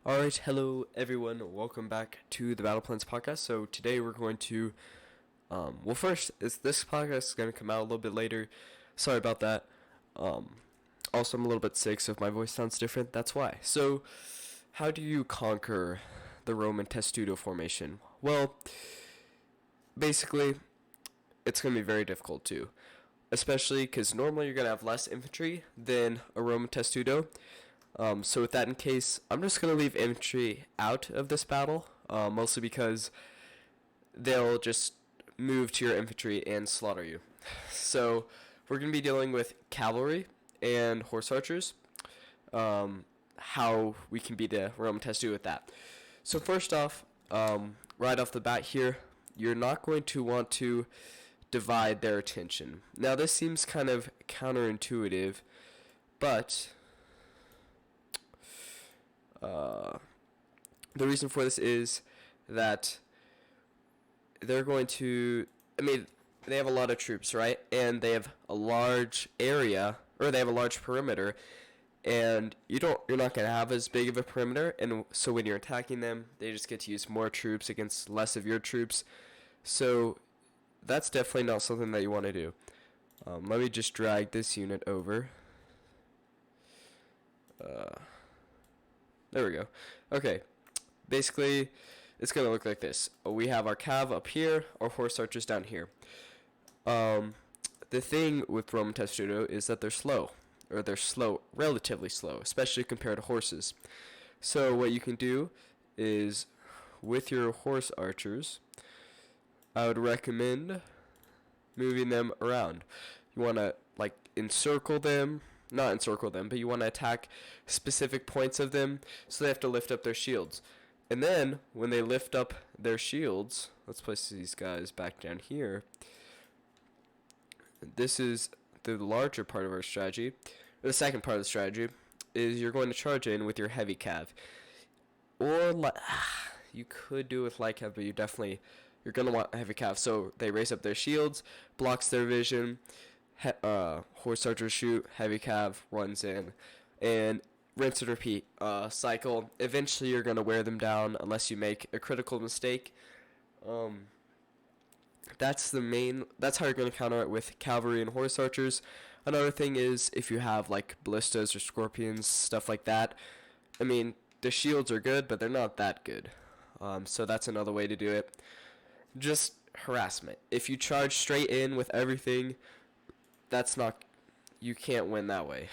Alright, hello everyone, welcome back to the BattlePlans podcast. So today we're going to, first, this podcast is going to come out a little bit later. Sorry about that. Also, I'm a little bit sick, so if my voice sounds different, that's why. So, how do you conquer the Roman Testudo formation? Well, basically, it's going to be very difficult too. Especially because normally you're going to have less infantry than a Roman Testudo. So with that in case, I'm just going to leave infantry out of this battle, mostly because they'll just move to your infantry and slaughter you. So we're going to be dealing with cavalry and horse archers, how we can beat the Roman Testudo with that. So first off, right off the bat here, you're not going to want to divide their attention. Now this seems kind of counterintuitive, but the reason for this is that they're going to, they have a lot of troops, right? And they have a large area, or they have a large perimeter, and you're not going to have as big of a perimeter, and so when you're attacking them, they just get to use more troops against less of your troops. So that's definitely not something that you want to do. Let me just drag this unit over. There we go. Okay, basically, it's going to look like this. We have our cav up here, our horse archers down here. The thing with Roman Testudo is that they're slow, or they're slow, relatively slow, especially compared to horses. So what you can do is, with your horse archers, I would recommend moving them around. You want to, encircle them. Not encircle them, but you want to attack specific points of them, so they have to lift up their shields. And then, when they lift up their shields, let's place these guys back down here. This is the larger part of our strategy. The second part of the strategy is you're going to charge in with your heavy cav. Or, you could do it with light cav, but you're going to want heavy cav. So, they raise up their shields, blocks their vision, horse archers shoot, heavy cav runs in, and rinse and repeat cycle. Eventually you're going to wear them down unless you make a critical mistake. That's how you're going to counter it with cavalry and horse archers. Another thing is if you have ballistas or scorpions, stuff like that. The shields are good, but they're not that good. So that's another way to do it. Just harassment. If you charge straight in with everything, you can't win that way.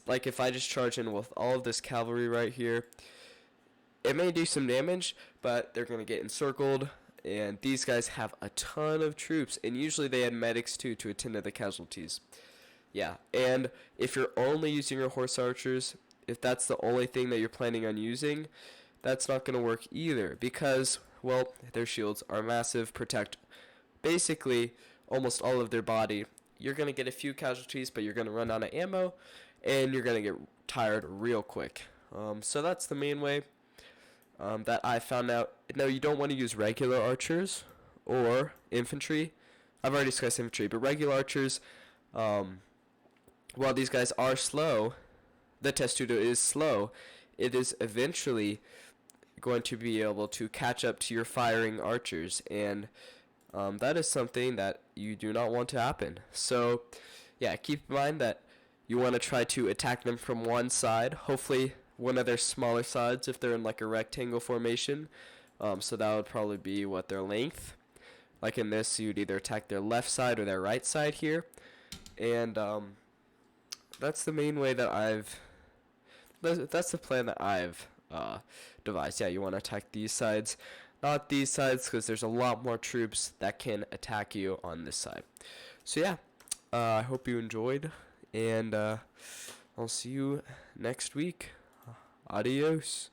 If I just charge in with all of this cavalry right here, it may do some damage, but they're going to get encircled, and these guys have a ton of troops, and usually they have medics too to attend to the casualties. Yeah, and if you're only using your horse archers, if that's the only thing that you're planning on using, that's not going to work either, because, their shields are massive, protect basically almost all of their body. You're going to get a few casualties, but you're going to run out of ammo, and you're going to get tired real quick. So that's the main way that I found out. Now, you don't want to use regular archers or infantry. I've already discussed infantry, but regular archers, while these guys are slow, the Testudo is slow, it is eventually going to be able to catch up to your firing archers, and that is something that you do not want to happen. So, yeah, keep in mind that you want to try to attack them from one side, hopefully one of their smaller sides if they're in a rectangle formation. So that would probably be their length. Like in this, you'd either attack their left side or their right side here. And that's the main way that that's the plan that I've devised. Yeah, you want to attack these sides. Not these sides, because there's a lot more troops that can attack you on this side. So yeah, I hope you enjoyed, and I'll see you next week. Adios.